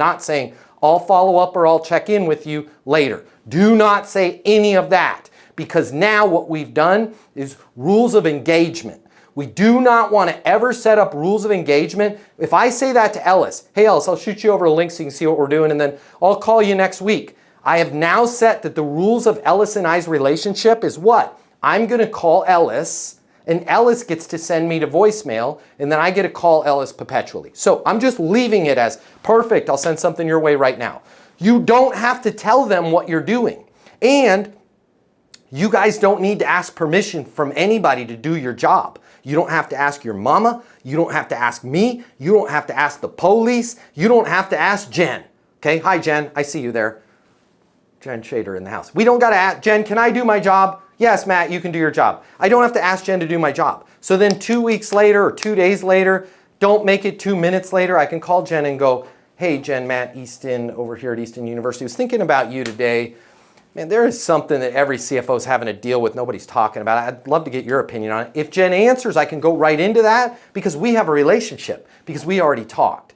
Not saying, I'll follow up or I'll check in with you later. Do not say any of that, because now what we've done is rules of engagement. We do not want to ever set up rules of engagement. If I say that to Ellis, hey Ellis, I'll shoot you over a link so you can see what we're doing, and then I'll call you next week. I have now set that the rules of Ellis and I's relationship is what? I'm going to call Ellis, and Ellis gets to send me to voicemail, and then I get to call Ellis perpetually. So I'm just leaving it as perfect. I'll send something your way right now. You don't have to tell them what you're doing. And you guys don't need to ask permission from anybody to do your job. You don't have to ask your mama. You don't have to ask me. You don't have to ask the police. You don't have to ask Jen. Okay, hi Jen, I see you there. Jen Shader in the house. We don't got to ask, Jen, can I do my job? Yes, Matt, you can do your job. I don't have to ask Jen to do my job. So then 2 weeks later or 2 days later, don't make it 2 minutes later, I can call Jen and go, hey Jen, Matt Easton over here at Easton University was thinking about you today. Man, there is something that every CFO is having to deal with. Nobody's talking about it. I'd love to get your opinion on it. If Jen answers, I can go right into that because we have a relationship, because we already talked.